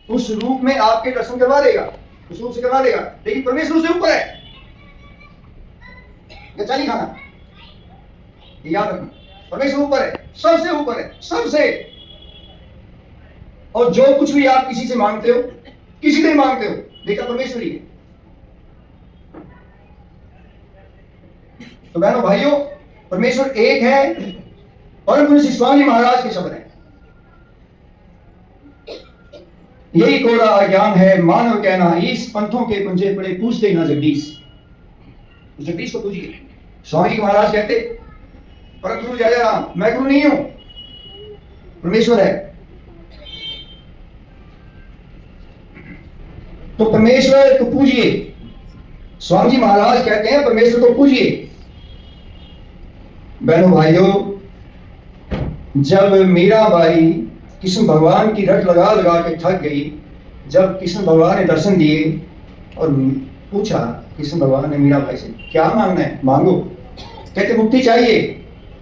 उस रूप में आपके दर्शन करवा देगा, उस रूप से करवा देगा, लेकिन परमेश्वर उससे ऊपर है। अच्छा नहीं खाना, याद रखना, परमेश्वर ऊपर है, सबसे ऊपर है, सबसे। और जो कुछ भी आप किसी से मांगते हो, किसी से मांगते हो, देखा परमेश्वर ही है। तो बहनों भाइयों, परमेश्वर एक है, परंतु स्वामी महाराज के शब्द हैं। यही कोरा अज्ञान है मानव कहना, इस पंथों के पंजे पड़े पूछते ना जगदीश। जगदीश को पूछिए। स्वामी महाराज कहते परम गुरु जय जय राम, मैं गुरु नहीं हूं, परमेश्वर है। तो परमेश्वर को पूजिए। स्वामी जी महाराज कहते हैं परमेश्वर को पूजिए। बहनों भाइयों, जब मीराबाई कृष्ण भगवान की रट लगा लगा के थक गई, जब कृष्ण भगवान ने दर्शन दिए और पूछा कृष्ण भगवान ने मीराबाई से, क्या मांगना है, मांगो। कहते मुक्ति चाहिए,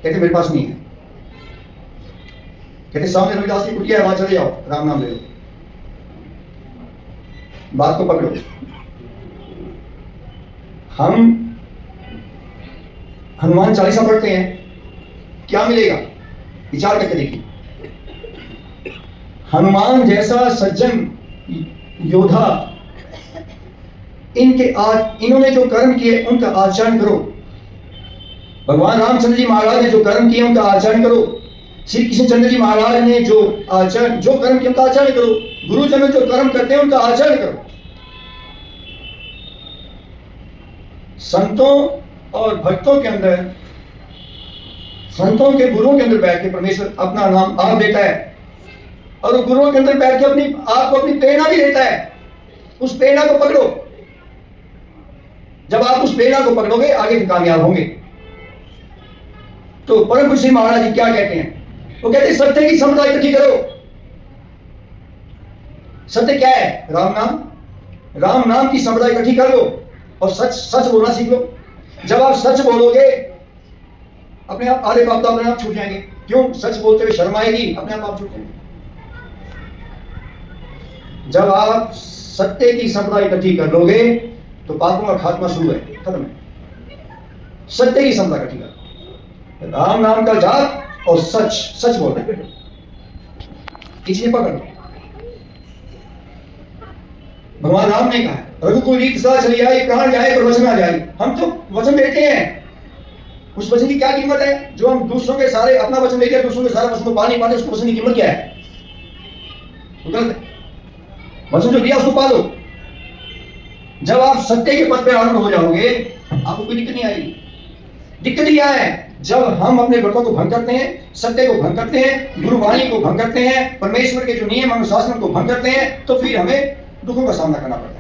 कहते मेरे पास नहीं है। कहते सामने रविदास की कुटिया है, वहां चले जाओ, राम नाम ले लो, बात को पकड़ो। हम हनुमान चालीसा पढ़ते हैं, क्या मिलेगा, विचार करके देखिए। हनुमान जैसा सज्जन योद्धा, इन्होंने जो कर्म किए उनका आचरण करो। भगवान रामचंद्र जी महाराज ने जो कर्म किए उनका आचरण करो। श्री कृष्णचंद्र जी महाराज ने जो कर्म किए उनका आचरण करो। गुरुजन जो कर्म करते हैं उनका आचरण करो। संतों और भक्तों के अंदर, संतों के गुरुओं के अंदर बैठ के परमेश्वर अपना नाम आप देता है, और वो गुरुओं के अंदर बैठ के अपनी आपको अपनी प्रेरणा भी देता है। उस प्रेरणा को पकड़ो। जब आप उस प्रेरणा को पकड़ोगे आगे फिर कामयाब होंगे। तो परम गुरु श्री महाराज जी क्या कहते हैं, वो कहते हैं सत्य की संपदा इकट्ठी करो। सत्य क्या है, राम नाम, राम नाम की संपदा इकट्ठी कर लो और सच सच बोलना सीख लो। जब आप सच बोलोगे अपने आप आधे पाप तो अपने आप छूट जाएंगे। क्यों, सच बोलते हुए शर्म आएगी, अपने आप छूट जाएंगे। जब आप सत्य की संपदा इकट्ठी कर लोगे तो पापों का खात्मा शुरू है, खत्म है। सत्य की संपदा इकट्ठी कर, राम नाम का जाप और सच सच बोल रहे हैं, इसलिए पकड़। भगवान राम ने कहा रघुकुल रीत सदा चली आई, प्राण जाए पर वचन आ जाए। हम तो वचन देते हैं, उस वचन की क्या कीमत है? जो हम दूसरों के सारे अपना वचन देते हैं, दूसरों के सारे वचन को पा नहीं पाते, उस वचन की कीमत क्या है? तो गलत है। वचन जो दिया उसको पालो। जब आप सत्य के पद पे आरूढ़ हो जाओगे आपको कोई दिक्कत नहीं आएगी। दिक्कत क्या है? जब हम अपने व्रतों को भंग करते हैं, सत्य को भंग करते हैं, गुरुवाणी को भंग करते हैं, परमेश्वर के जो नियम अनुशासन को भंग करते हैं, तो फिर हमें दुखों का सामना करना पड़ता है।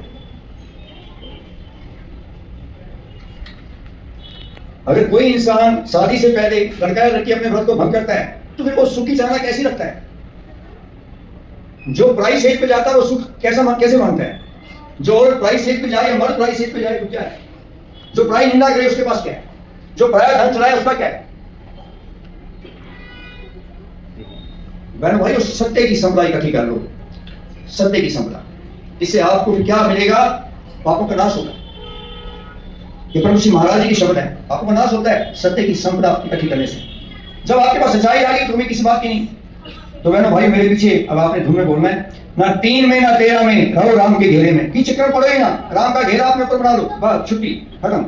अगर कोई इंसान शादी से पहले लड़का या लड़की अपने व्रत को भंग करता है तो फिर वो सुख की चाहना कैसी रखता है? जो प्राइस स्टेज पे जाता है वो सुख कैसे मानता है? जो औरत प्राइस स्टेज पे जाए या मर्द प्राइस स्टेज पे जाए तो क्या है? जो प्राय निंदा करे उसके पास क्या है? जो पराया धन चलाए उसका क्या है? बहन भाई, उस सत्य की संपदा इकट्ठी कर लो, सत्य की संपदा। इससे आपको फिर क्या मिलेगा? पापों का नाश होगा। ये परम श्री महाराज जी की शब्द है, पापों का नाश होता है सत्य की संपदा इकट्ठी करने से। जब आपके पास सच्चाई आ गई तो तुम्हें किसी बात की नहीं। तो बहनों भाई मेरे पीछे अब आपने धुन में बोलना है, ना 3 में ना 13 में, रहो राम के घेरे में। की चक्कर पड़े ना, राम का घेरा अपने ऊपर बना लो, बस छुट्टी खत्म।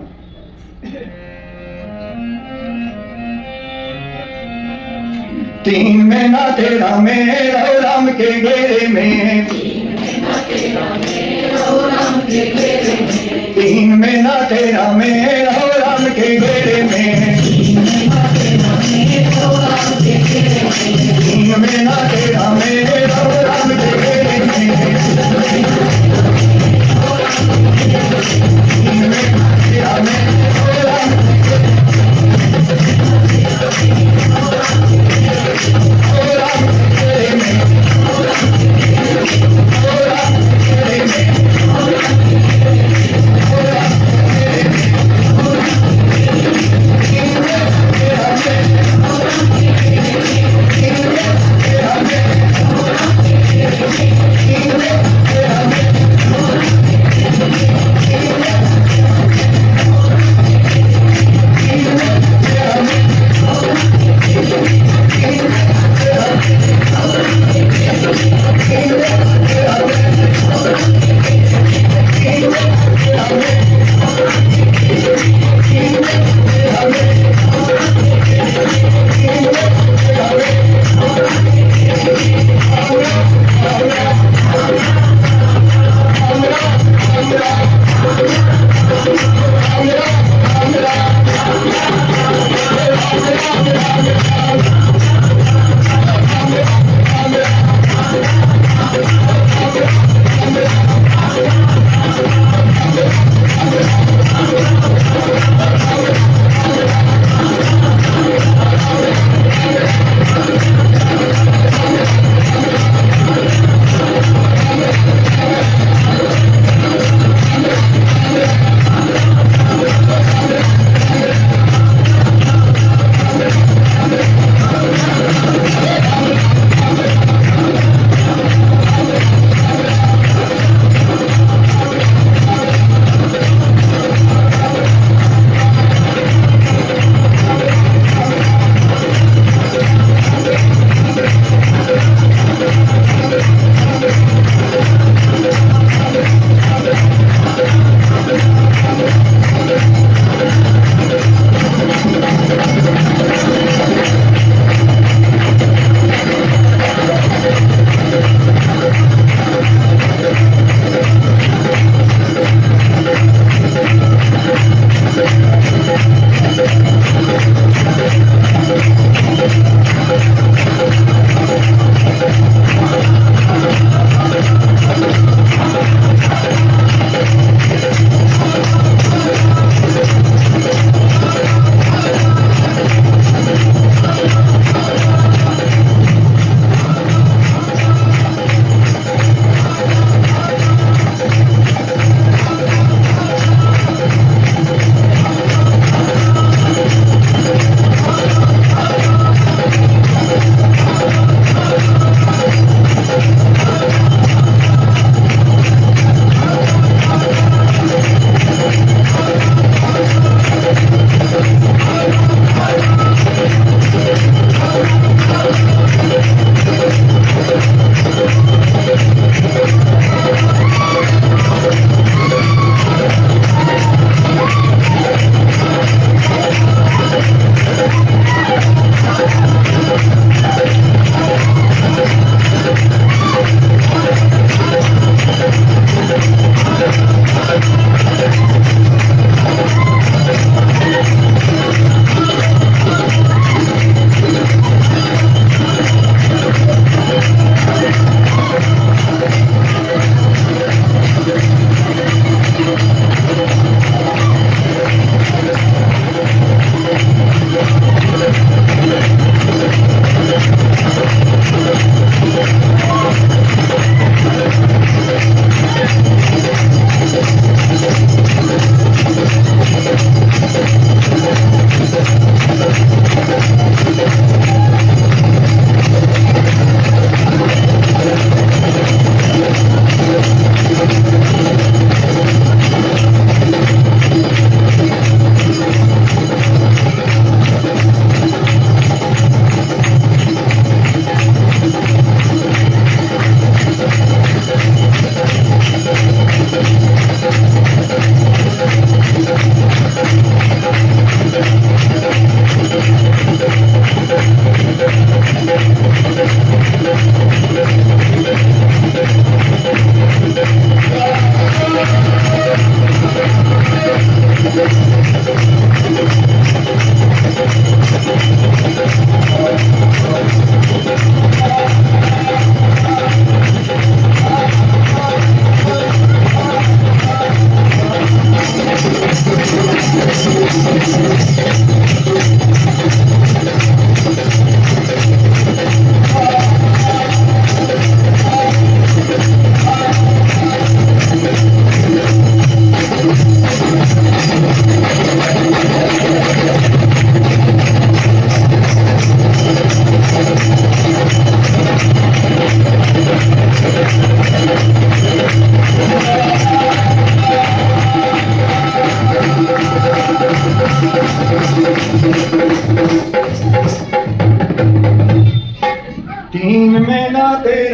तीन में ना 13 में, रहो राम के घेरे में। 3 में ना 13 में, रहो राम के घेरे में। 3 में ना 13 में, रहो राम के घेरे में। 3 में ना 13 में, रहो राम के घेरे में। 3 में ना 13 में, रहो राम के घेरे में। 3 में ना 13 में, रहो राम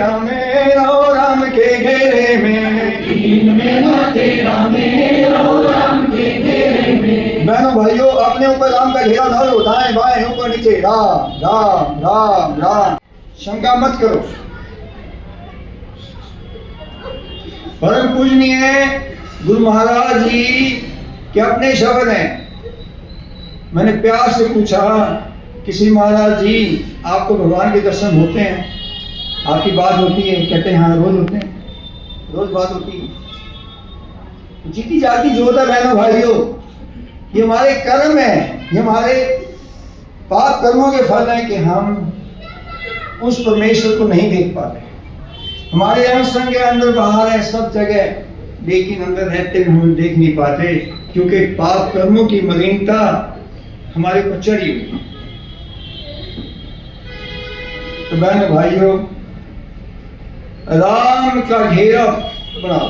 राम में रहो राम के घेरे में, दीन में नाते राम में रहो राम के घेरे में। बहनों भाइयों, अपने ऊपर राम का घेरा ना लो, दाएं बाएं ऊपर नीचे राम राम राम राम, शंका मत करो। परम पूजनीय गुरु महाराज जी के अपने शब्द हैं। मैंने प्यार से पूछा कि श्री महाराज जी, आपको भगवान के दर्शन होते हैं, आपकी बात होती है? कहते हैं हाँ, रोज होते हैं, रोज बात होती है। जीती जाती जो होता है बहनों भाइयों, ये हमारे कर्म है, ये हमारे पाप कर्मों के फल है कि हम उस परमेश्वर को नहीं देख पाते। हमारे अंग के अंदर बाहर है सब जगह, लेकिन अंदर रहते हुए हम देख नहीं पाते, क्योंकि पाप कर्मों की मलिनता हमारे ऊपर चढ़ी हुई। तो बहनों भाइयों, राम का घेरा बनाओ।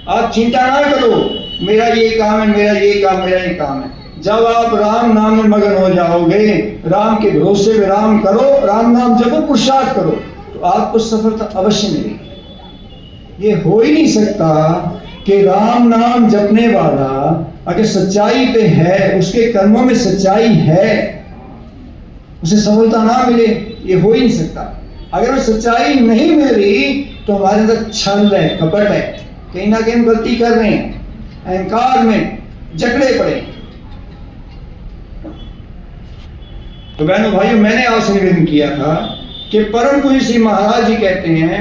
आप चिंता ना करो, मेरा ये काम है, मेरा ये काम, मेरा ये काम है। जब आप राम नाम में मगन हो जाओगे, राम के भरोसे में राम करो, राम नाम जपो, पुरुषार्थ करो, तो आपको सफलता अवश्य मिलेगी। ये हो ही नहीं सकता कि राम नाम जपने वाला अगर सच्चाई पे है, उसके कर्मों में सच्चाई है, उसे सफलता ना मिले, ये हो ही नहीं सकता। अगर सच्चाई नहीं मिल रही तो हमारे अंदर छल है, कपट है, कहीं ना कहीं हम गलती कर रहे हैं, अहंकार में जकड़े पड़े। तो बहनों भाइयों, मैंने आपसे निवेदन किया था कि परम पूज्य श्री महाराज जी कहते हैं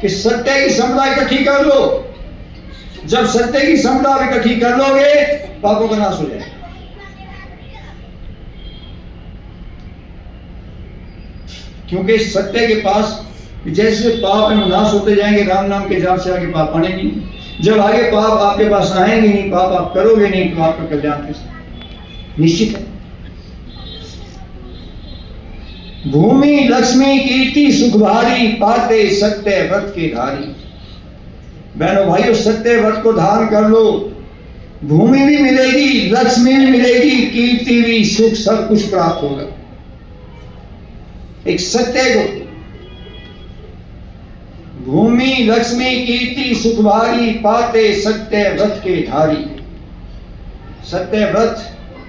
कि सत्य की संपदा इकट्ठी कर लो। जब सत्य की संपदा इकट्ठी कर लोगे, पापों का नाश हो जाएगा। क्योंकि सत्य के पास जैसे पाप में नाश होते जाएंगे, राम नाम के जाप से आगे पाप आने नहीं। जब आगे पाप आपके पास आएंगे नहीं, पाप आप करोगे नहीं, तो आपका कल्याण कैसे निश्चित है। भूमि लक्ष्मी कीर्ति सुख भारी, पाते सत्य व्रत के धारी। बहनों भाइयों, सत्य व्रत को धारण कर लो, भूमि भी मिलेगी, लक्ष्मी भी मिलेगी, कीर्ति भी, सुख सब कुछ प्राप्त होगा। एक सत्य को, भूमि लक्ष्मी कीर्ति सुख भारी, पाते सत्य व्रत के धारी। सत्य व्रत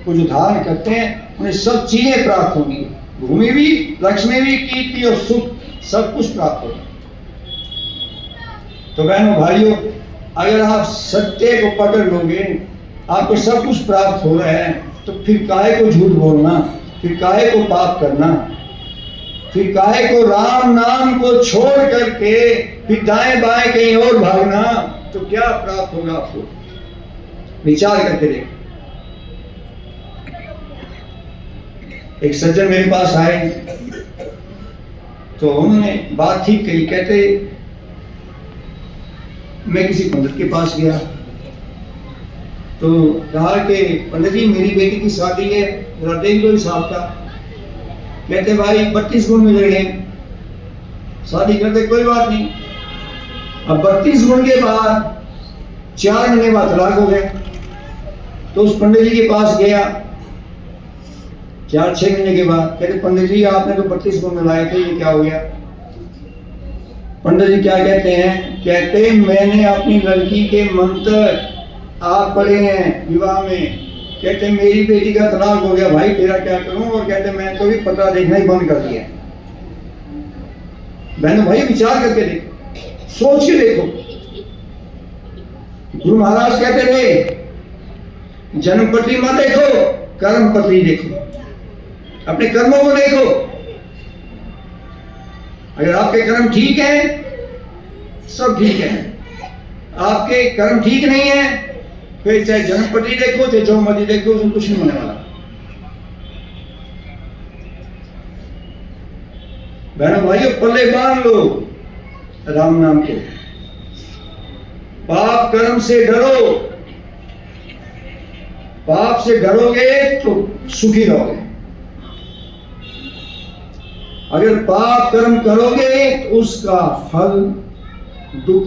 को जो धारण करते हैं, उन्हें सब चीजें प्राप्त होंगी, भूमि भी, लक्ष्मी भी, कीर्ति और सुख सब कुछ प्राप्त होगा। तो बहनों भाइयों, अगर आप सत्य को पकड़ लोगे, आपको सब कुछ प्राप्त हो रहा है, तो फिर काहे को झूठ बोलना, फिर काहे को पाप करना, फिर काहे को राम नाम को छोड़ करके फिर दाएं बाएं कहीं और भागना, तो क्या प्राप्त होगा आपको? विचार करके देखो। एक सज्जन मेरे पास आए, तो उन्होंने बात ठीक कही। कहते, मैं किसी पंडित के पास गया, तो कहा कि पंडित जी, मेरी बेटी की शादी है, जरा देख लो हिसाब का। कहते भाई 32 गुण मिल गए, शादी करते कोई बात नहीं। अब 32 गुण के बाद 4 महीने बाद तलाक हो गया। तो उस पंडित जी के पास गया 4-6 महीने के बाद। कहते पंडित जी, आपने तो 32 गुण मिलाए थे, ये क्या हो गया? पंडित जी क्या कहते हैं? कहते मैंने अपनी लड़की के मंत्र आप पढ़े हैं विवाह में। कहते मेरी बेटी का तलाक हो गया, भाई तेरा क्या करूं? और कहते मैं तो भी पता देखना ही बंद कर दिया। बहनों भाई, विचार करके देखो, सोच के देखो। गुरु महाराज कहते थे जन्म पत्री मत देखो, कर्म पत्री देखो, अपने कर्मों को देखो। अगर आपके कर्म ठीक है, सब ठीक है। आपके कर्म ठीक नहीं है, फिर चाहे जन्म पत्री देखो, चाहे जो मर्जी देखो, उसमें कुछ नहीं होने वाला। बहनों भाइयों, पल्ले बांध लो राम नाम के। पाप कर्म से डरो, पाप से डरोगे तो सुखी रहोगे। अगर पाप कर्म करोगे तो उसका फल दुख।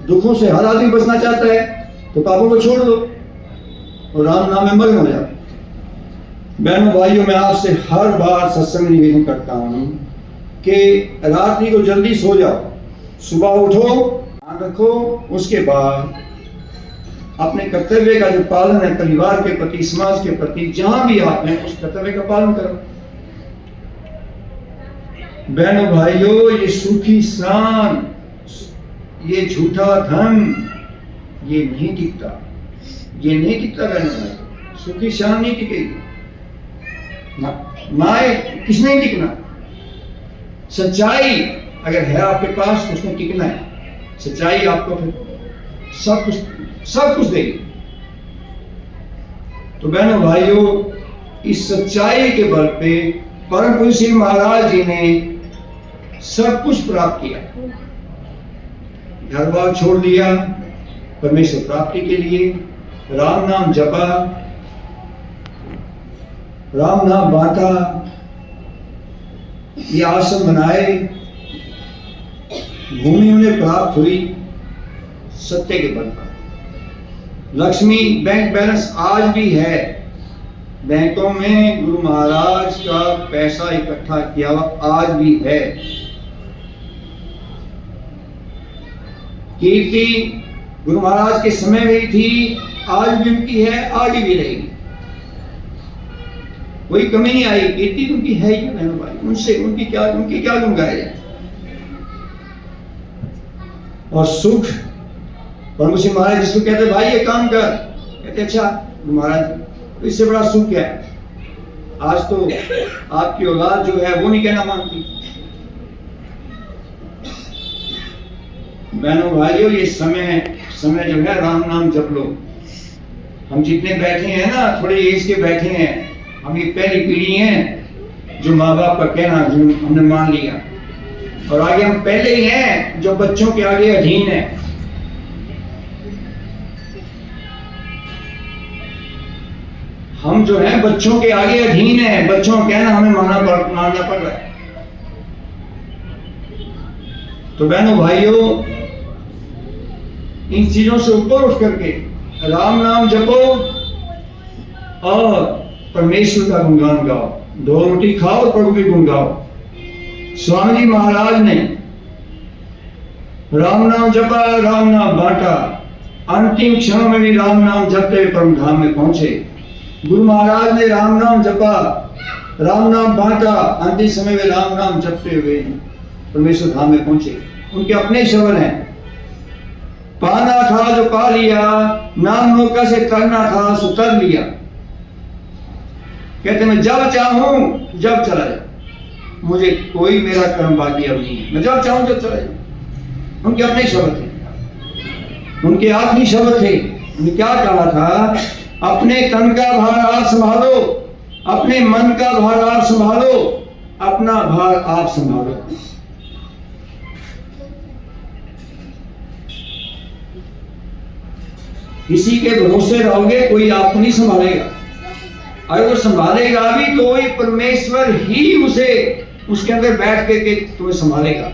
दुखों से हर आदमी बचना चाहता है, तो पापों को छोड़ दो और राम नाम में मग्न हो जाओ। बहनों भाइयों, मैं आपसे हर बार सत्संग निवेदन करता हूं कि रात्रि को जल्दी सो जाओ, सुबह उठो, ध्यान रखो, उसके बाद अपने कर्तव्य का जो पालन है परिवार के प्रति, समाज के प्रति, जहां भी आप हैं उस कर्तव्य का पालन करो। बहनों भाइयों, ये सूखी शान, ये झूठा धन, ये नहीं टिकता, ये नहीं टिकता बहनों भाइयों। सूखी शान नहीं टिकेगी ना, किसने नहीं टिकना। सच्चाई अगर है आपके पास तो उसने टिकना है। सच्चाई आपको फिर सब कुछ देगी। तो बहनों भाइयों, इस सच्चाई के बल पे परम पूज्य श्री महाराज जी ने सब कुछ प्राप्त किया। घर बार छोड़ दिया परमेश्वर प्राप्ति के लिए, राम नाम जपा, राम नाम बांटा, ये आश्रम बनाए, भूमि उन्हें प्राप्त हुई सत्य के बल पर। लक्ष्मी बैंक बैलेंस आज भी है, बैंकों में गुरु महाराज का पैसा इकट्ठा किया हुआ आज भी है। कीर्ति गुरु महाराज के समय में थी, आज भी उनकी है, आगे भी रहेगी, कोई कमी नहीं आई। कीर्ति उनकी है ही बहनों भाई, उनसे उनकी क्या गुण गाया जाए। और सुख परम श्री महाराज जिसको कहते भाई ये काम कर, कहते अच्छा महाराज, तो इससे बड़ा सुख क्या है। आज तो आपकी औलाद जो है वो नहीं कहना मानती। बहनों भाइयों, ये समय जो है राम नाम जप लो। हम जितने बैठे हैं ना, थोड़े एज के बैठे हैं, हम ये पहली पीढ़ी हैं जो माँ बाप का कहना हमने मान लिया, और आगे हम पहले ही हैं जो बच्चों के आगे अधीन है। हम जो हैं बच्चों के आगे अधीन हैं, बच्चों का कहना हमें मानना पड़ रहा है। तो बहनों भाइयों, इन चीजों से ऊपर उठ करके राम नाम जपो और परमेश्वर का गुणगान गाओ। दो रोटी खाओ और प्रभु के गुण गाओ। स्वामी जी महाराज ने राम नाम जपा, राम नाम बांटा, अंतिम क्षणों में भी राम नाम जपते हुए परम धाम में पहुंचे। गुरु महाराज ने राम नाम जपा, राम नाम बांटा, अंतिम समय में राम नाम जपते हुए परमेश्वर धाम में पहुंचे। उनके अपने शब्द हैं, पाना था जो पा लिया, नाम नौका से करना था सो कर लिया। कहते मैं जब चाहूं जब चला जाऊं, मुझे कोई मेरा कर्म बाकी अब नहीं है, मैं जब चाहूं जब चला जाऊं। उनके अपने शब्द थे, उनके आखिरी शब्द थे। उन्होंने क्या कहा था, अपने तन का भार आप संभालो, अपने मन का भार आप संभालो, अपना भार आप संभालो। किसी के भरोसे रहोगे कोई आपको नहीं संभालेगा। अगर वो संभालेगा भी तो वही परमेश्वर ही उसे उसके अंदर बैठ के तुम्हें संभालेगा,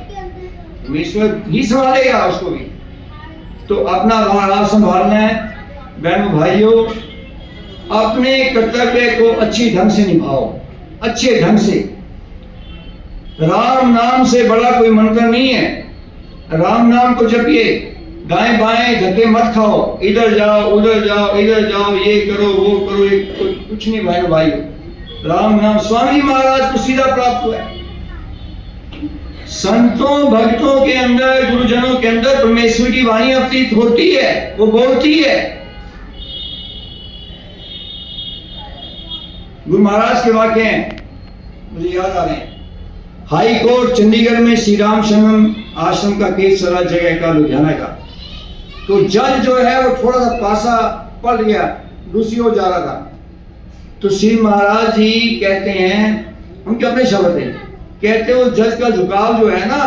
परमेश्वर ही संभालेगा उसको भी। तो अपना भार आप संभालना है। बहनों भाइयों, अपने कर्तव्य को अच्छी ढंग से निभाओ, अच्छे ढंग से। राम नाम से बड़ा कोई मंत्र नहीं है। राम नाम को जपिए, दाएं बाएं धक्के मत खाओ, इधर जाओ उधर जाओ इधर जाओ, ये करो वो करो, कुछ नहीं बहनों भाइयों। राम नाम स्वामी महाराज को सीधा प्राप्त हुआ है। संतों भक्तों के अंदर, गुरुजनों के अंदर परमेश्वर की वाणी अवतीत होती है, वो बोलती है। गुरु महाराज के वाक्य हैं मुझे याद आ रहे हैं। हाई कोर्ट चंडीगढ़ में श्री राम शरणम आश्रम का केस चला, जगह का लुधियाना का। तो जज जो है वो थोड़ा सा पासा पड़ गया, दूसरी ओर जा रहा था। तो श्री महाराज जी कहते हैं, उनके अपने शब्द हैं, कहते वो जज का झुकाव जो है ना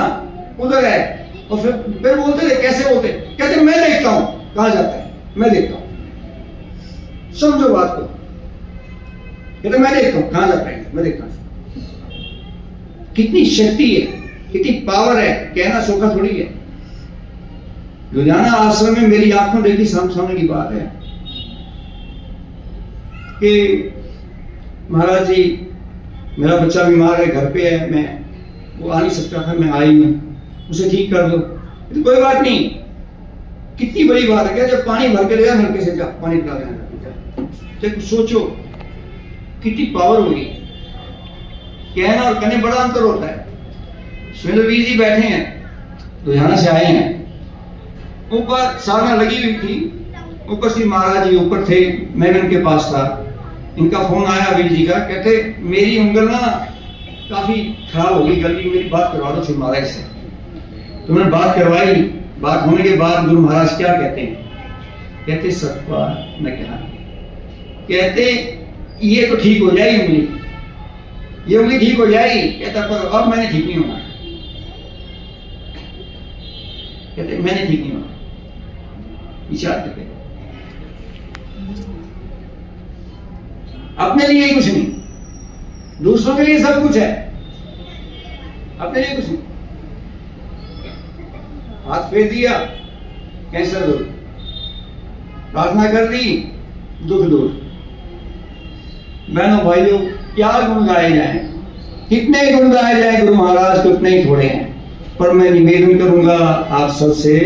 उधर है। और फिर बोलते थे, कैसे बोलते, कहते मैं देखता हूं कहां जाता है, मैं देखता हूं। समझो बात को, कहते मैं देखता हूं कहां जाता है, मैं देखता हूं। कितनी शक्ति है, कितनी पावर है, कहना सौखा थोड़ी है। लुधियाना आश्रम में मेरी आंखों देखी सामने की बात है कि महाराज जी मेरा बच्चा बीमार है, घर पे है, मैं वो आ नहीं सकता था, मैं आई हूँ, उसे ठीक कर दो। तो कोई बात नहीं, कितनी बड़ी बात है क्या, जब पानी भर के गया नलके से जा पानी पिला देना। जब सोचो कितनी पावर होगी, कहना और करने बड़ा अंतर होता है। सुनील जी बैठे हैं, लुधियाना से आए हैं, ऊपर साधना लगी हुई थी, ऊपर से महाराज जी ऊपर थे, मैं भी उनके पास था। इनका फोन आया अविल जी का, कहते मेरी उंगल ना काफी खराब हो गई, गली मेरी बात करवा दो शिव महाराज से। तो मैंने बात करवाई, बात होने के बाद गुरु महाराज क्या कहते हैं, कहते सतपाल, मैं क्या कहते ये तो ठीक हो जाएगी उंगली, ये उंगली ठीक हो जाएगी। कहता पर अब मैंने ठीक नहीं होना, कहते मैंने ठीक नहीं होना। विचार करके अपने लिए कुछ नहीं, दूसरों के लिए सब कुछ है, अपने लिए कुछ नहीं। हाथ फेर दिया, कैंसर दूर, प्रार्थना कर दी, दुख दूर। बहनों भाइयों, क्या गुण गाए जाएं, कितने गुण गाए जाएं गुरु महाराज के, उतने ही थोड़े हैं। पर मैं निवेदन करूंगा आप सबसे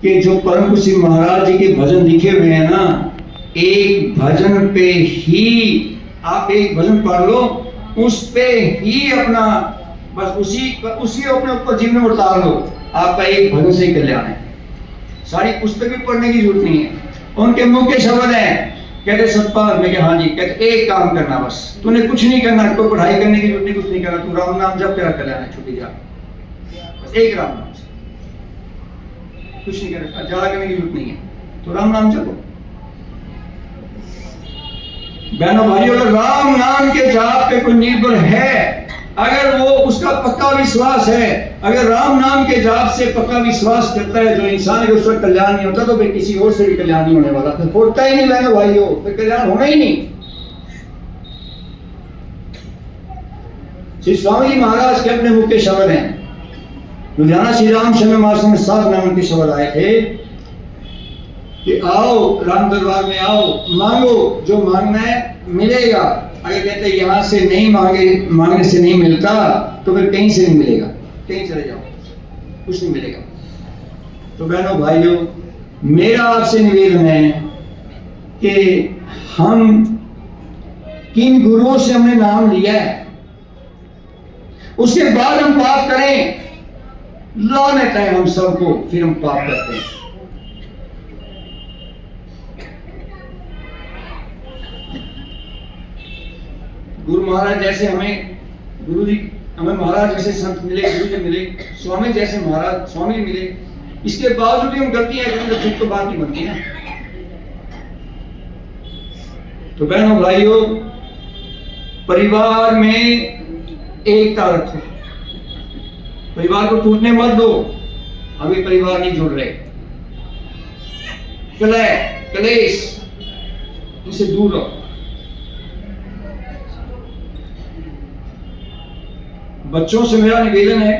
कि जो परम कुछ महाराज जी के भजन लिखे हुए हैं ना, एक भजन पे ही आप एक भजन पढ़ लो, उस पे ही अपना बस उसी अपने ऊपर जीवन में उतार लो, आपका एक भजन से कल्याण है। सारी पुस्तक भी पढ़ने की जरूरत नहीं है। उनके मुंह के शब्द हैं, कहते सतपाल, मैं हाँ जी, कहते एक काम करना, बस तूने कुछ नहीं करना, कोई पढ़ाई करने की जरूरत नहीं, कुछ नहीं करना, तू राम नाम जप, तेरा कल्याण है, छुट्टी जा, बस एक राम नाम से, कुछ नहीं करना, ज्यादा करने की जरूरत नहीं है, तो राम नाम जपो। बहनों भाइयों, अगर राम नाम के जाप पे कोई निर्भर है, अगर वो उसका पक्का विश्वास है, अगर राम नाम के जाप से पक्का विश्वास करता है जो इंसान के, उसका कल्याण नहीं होता, तो फिर किसी और से भी कल्याण नहीं होने वाला, फिर होता ही नहीं बहनों भाइयों, फिर कल्याण होना ही नहीं। श्री स्वामी जी महाराज के अपने मुख के शब्द हैं, लुधियाना श्री राम शरण मार्ग में 7 नाम के शब्द आए थे कि आओ राम दरबार में आओ, मांगो, जो मांगना है मिलेगा। अगर कहते यहाँ से नहीं मांगने से नहीं मिलता, तो फिर कहीं से नहीं मिलेगा, कहीं चले जाओ, कुछ नहीं मिलेगा। तो बहनों भाइयों, मेरा आपसे निवेदन है कि हम किन गुरुओं से हमने नाम लिया है, उसके बाद हम पाप करें, लानत है हम सबको, फिर हम पाप करते हैं। गुरु महाराज जैसे हमें, गुरु जी हमें महाराज जैसे संत मिले, गुरु जी मिले, स्वामी जैसे महाराज स्वामी मिले, इसके बावजूद भी हम गलतियां करेंगे, फिर तो बात नहीं बनती ना। तो बहनों भाइयों, परिवार में एकता रखो, परिवार को टूटने मत दो। अभी परिवार नहीं जुड़ रहे, कलेश, इनसे दूर रहो। बच्चों से मेरा निवेदन है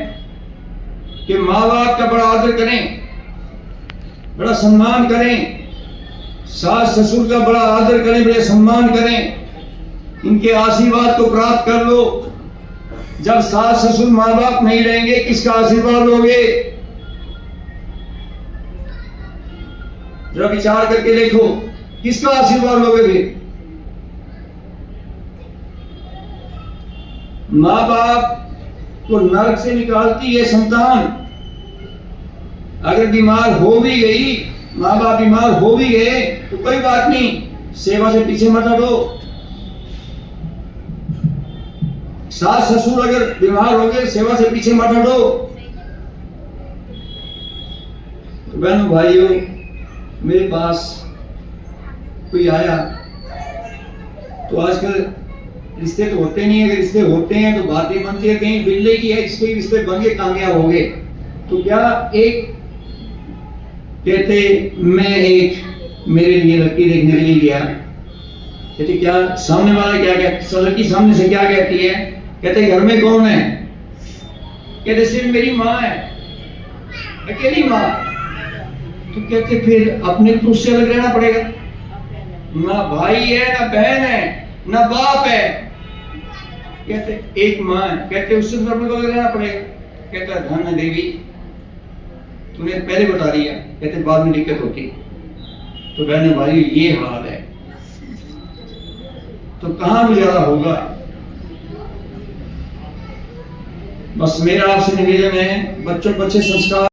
कि माँ बाप का बड़ा आदर करें, बड़ा सम्मान करें, सास ससुर का बड़ा आदर करें, बड़े सम्मान करें, इनके आशीर्वाद को प्राप्त कर लो। जब सास ससुर माँ बाप नहीं रहेंगे, किसका आशीर्वाद लोगे? जरा विचार करके देखो, किसका आशीर्वाद लोगे फिर? माँ बाप को नरक से निकालती है संतान। अगर बीमार हो भी गई, माँ बाप बीमार हो भी गए, तो कोई बात नहीं, सेवा से पीछे मत हटो। सास ससुर अगर बीमार हो गए, सेवा से पीछे मत हटो। तो बहनों भाइयों, मेरे पास कोई आया, तो आजकल रिश्ते तो होते नहीं है, अगर रिश्ते होते हैं तो बातें बनती है, कहीं बिल्ले की है, इसके रिश्ते बन गए, कामयाब हो गए। तो क्या एक कहते, मैं एक मेरे लिए लड़की देखने के लिए गया, कहते क्या सामने वाला क्या कहता, लड़की सामने से क्या कहती है, कहते घर में कौन है? कहते सिर्फ मेरी माँ है, अकेली माँ। तो कहते फिर अपने को उससे अलग रहना पड़ेगा, ना भाई है, ना बहन है, ना बाप है, कहते एक माँ है, कहते उससे तो अपने को लेना पड़ेगा। कहता धन देवी तूने पहले बता दिया, कहते बाद में दिक्कत होती। तो बहने भाई ये हाल है, तो कहां गुजारा होगा। बस मेरा आपसे निवेदन है, बच्चों को अच्छे संस्कार